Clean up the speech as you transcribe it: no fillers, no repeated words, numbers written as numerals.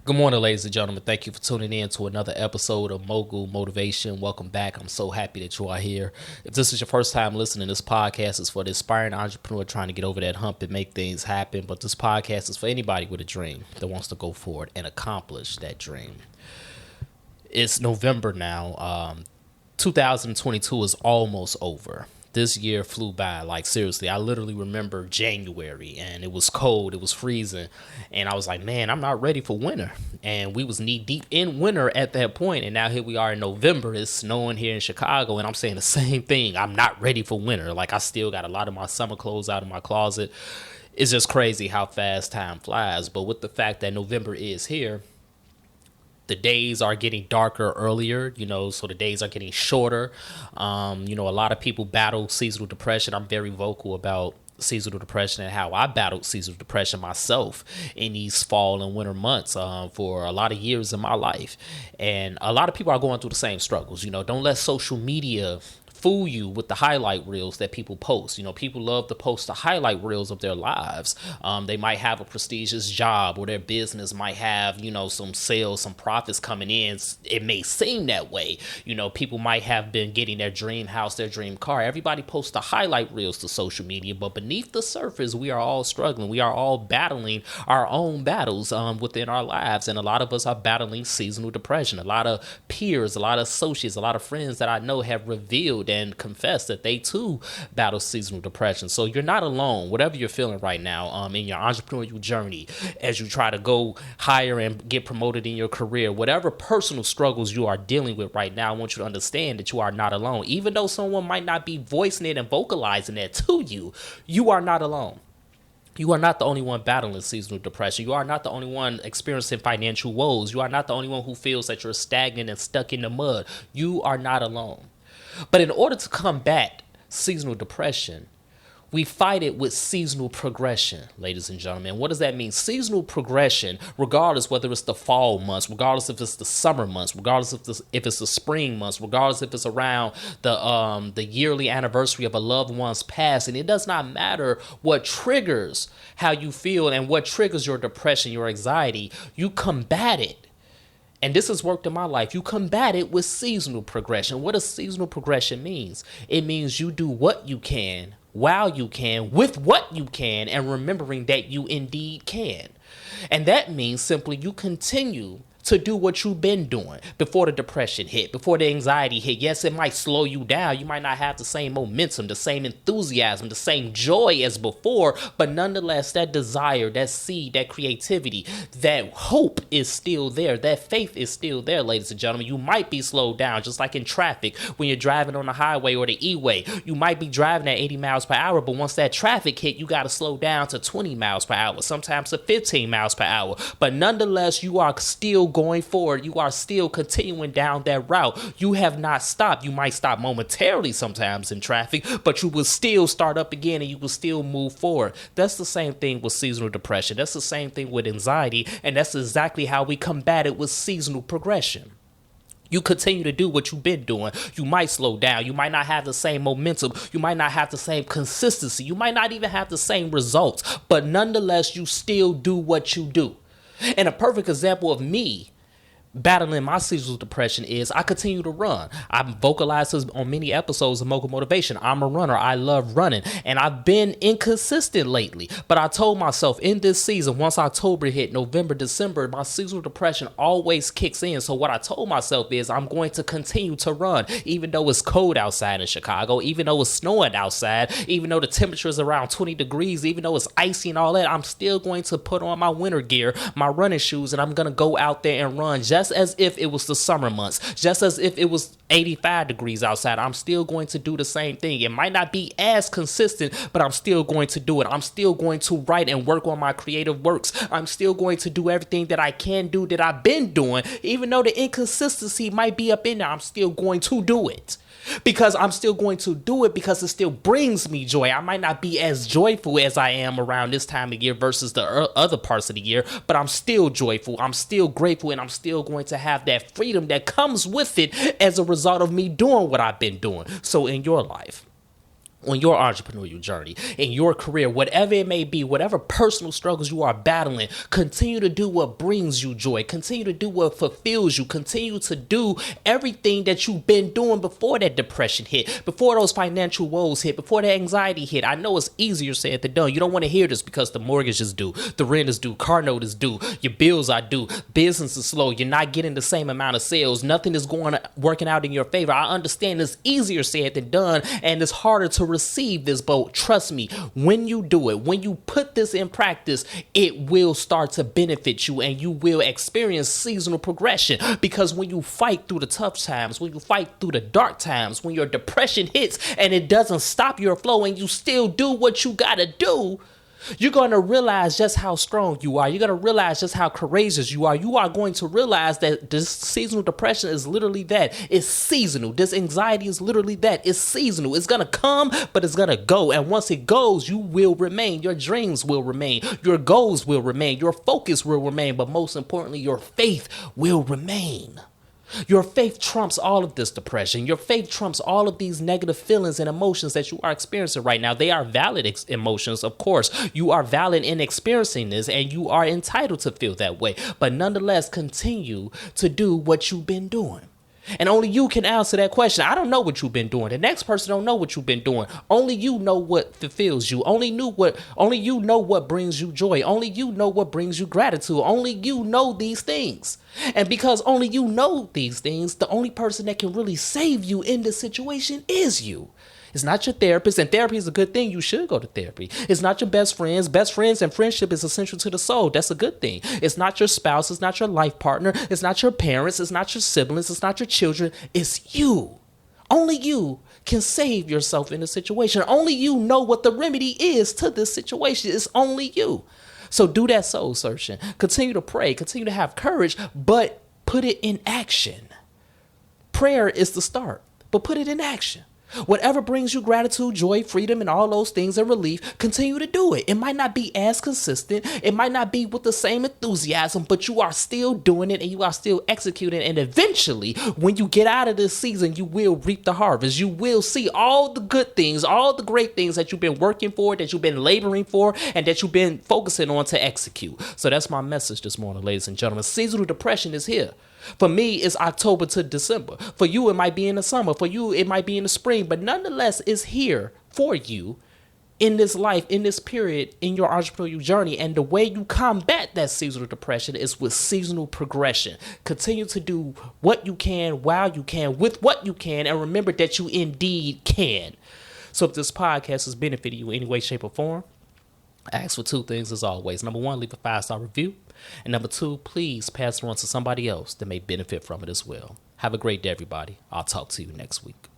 Good morning, ladies and gentlemen. Thank you for tuning in to another episode of Mogul Motivation. Welcome back. I'm so happy that you are here. If this is your first time listening, this podcast is for the aspiring entrepreneur trying to get over that hump and make things happen. But this podcast is for anybody with a dream that wants to go forward and accomplish that dream. It's November now. 2022 is almost over. This year flew by, like seriously. I literally remember January and it was cold, it was freezing, and I was like, man, I'm not ready for winter. And we was knee deep in winter at that point, and now here we are in November. It's snowing here in Chicago, and I'm saying the same thing. I'm not ready for winter. Like, I still got a lot of my summer clothes out of my closet. It's just crazy how fast time flies. But with the fact that November is here, the days are getting darker earlier, so the days are getting shorter. A lot of people battle seasonal depression. I'm very vocal about seasonal depression and how I battled seasonal depression myself in these fall and winter months for a lot of years in my life. And a lot of people are going through the same struggles. Don't let social media fool you with the highlight reels that people post. People love to post the highlight reels of their lives. They might have a prestigious job, or their business might have, some sales, some profits coming in. It may seem that way. People might have been getting their dream house, their dream car. Everybody posts the highlight reels to social media, but beneath the surface, we are all struggling. We are all battling our own battles within our lives. And a lot of us are battling seasonal depression. A lot of peers, a lot of associates, a lot of friends that I know have revealed and confess that they too battle seasonal depression. So you're not alone. Whatever you're feeling right now in your entrepreneurial journey, as you try to go higher and get promoted in your career, whatever personal struggles you are dealing with right now, I want you to understand that you are not alone. Even though someone might not be voicing it and vocalizing that to you, you are not alone. You are not the only one battling seasonal depression. You are not the only one experiencing financial woes. You are not the only one who feels that you're stagnant and stuck in the mud. You are not alone. But in order to combat seasonal depression, we fight it with seasonal progression, ladies and gentlemen. What does that mean? Seasonal progression, regardless whether it's the fall months, regardless if it's the summer months, regardless if it's the spring months, regardless if it's around the yearly anniversary of a loved one's passing. It does not matter what triggers how you feel and what triggers your depression, your anxiety. You combat it. And this has worked in my life. You combat it with seasonal progression. What does seasonal progression means? It means you do what you can, while you can, with what you can, and remembering that you indeed can. And that means simply you continue to do what you've been doing before the depression hit, before the anxiety hit. Yes, it might slow you down. You might not have the same momentum, the same enthusiasm, the same joy as before, but nonetheless, that desire, that seed, that creativity, that hope is still there. That faith is still there, ladies and gentlemen. You might be slowed down, just like in traffic when you're driving on the highway or the E-way. You might be driving at 80 miles per hour, but once that traffic hit, you got to slow down to 20 miles per hour, sometimes to 15 miles per hour. But nonetheless, you are still going forward. You are still continuing down that route. You have not stopped. You might stop momentarily sometimes in traffic, but you will still start up again and you will still move forward. That's the same thing with seasonal depression. That's the same thing with anxiety, and that's exactly how we combat it with seasonal progression. You continue to do what you've been doing. You might slow down. You might not have the same momentum. You might not have the same consistency. You might not even have the same results, but nonetheless, you still do what you do. And a perfect example of me battling my seasonal depression is I continue to run. I've vocalized this on many episodes of Mogul Motivation. I'm a runner. I love running. And I've been inconsistent lately. But I told myself in this season, once October hit, November, December, my seasonal depression always kicks in. So what I told myself is I'm going to continue to run, even though it's cold outside in Chicago, even though it's snowing outside, even though the temperature is around 20 degrees, even though it's icy and all that, I'm still going to put on my winter gear, my running shoes, and I'm going to go out there and run just as if it was the summer months, just as if it was 85 degrees outside. I'm still going to do the same thing. It might not be as consistent, but I'm still going to do it. I'm still going to write and work on my creative works. I'm still going to do everything that I can do that I've been doing. Even though the inconsistency might be up in there, I'm still going to do it. Because I'm still going to do it because it still brings me joy. I might not be as joyful as I am around this time of year versus the other parts of the year, but I'm still joyful. I'm still grateful, and I'm still going to have that freedom that comes with it as a result of me doing what I've been doing. So in your life, on your entrepreneurial journey, in your career, whatever it may be, whatever personal struggles you are battling, continue to do what brings you joy. Continue to do what fulfills you. Continue to do everything that you've been doing before that depression hit, before those financial woes hit, before that anxiety hit. I know it's easier said than done. You don't want to hear this because the mortgage is due, the rent is due, car note is due, your bills are due, business is slow, you're not getting the same amount of sales, nothing is working out in your favor. I understand it's easier said than done, and it's harder to receive this, but trust me, when you do it, when you put this in practice, it will start to benefit you and you will experience seasonal progression. Because when you fight through the tough times, when you fight through the dark times, when your depression hits and it doesn't stop your flow and you still do what you gotta do, you're going to realize just how strong you are. You're going to realize just how courageous you are. You are going to realize that this seasonal depression is literally that. It's seasonal. This anxiety is literally that. It's seasonal. It's going to come, but it's going to go. And once it goes, you will remain. Your dreams will remain. Your goals will remain. Your focus will remain. But most importantly, your faith will remain. Your faith trumps all of this depression. Your faith trumps all of these negative feelings and emotions that you are experiencing right now. They are valid emotions, of course. You are valid in experiencing this and you are entitled to feel that way. But nonetheless, continue to do what you've been doing. And only you can answer that question. I don't know what you've been doing. The next person don't know what you've been doing. Only you know what fulfills you. Only you know what brings you joy. Only you know what brings you gratitude. Only you know these things. And because only you know these things, the only person that can really save you in this situation is you. It's not your therapist, and therapy is a good thing. You should go to therapy. It's not your best friends. Best friends and friendship is essential to the soul. That's a good thing. It's not your spouse. It's not your life partner. It's not your parents. It's not your siblings. It's not your children. It's you. Only you can save yourself in a situation. Only you know what the remedy is to this situation. It's only you. So do that soul searching. Continue to pray. Continue to have courage, but put it in action. Prayer is the start, but put it in action. Whatever brings you gratitude, joy, freedom, and all those things and relief, continue to do it. It might not be as consistent. It might not be with the same enthusiasm, but you are still doing it and you are still executing. And eventually, when you get out of this season, you will reap the harvest. You will see all the good things, all the great things that you've been working for, that you've been laboring for, and that you've been focusing on to execute. So that's my message this morning, ladies and gentlemen. Seasonal depression is here. For me, it's October to December. For you, it might be in the summer. For you, it might be in the spring. But nonetheless, it's here for you in this life, in this period, in your entrepreneurial journey. And the way you combat that seasonal depression is with seasonal progression. Continue to do what you can, while you can, with what you can. And remember that you indeed can. So if this podcast has benefited you in any way, shape, or form, I ask for two things as always. Number one, leave a 5-star review. And number two, please pass it on to somebody else that may benefit from it as well. Have a great day, everybody. I'll talk to you next week.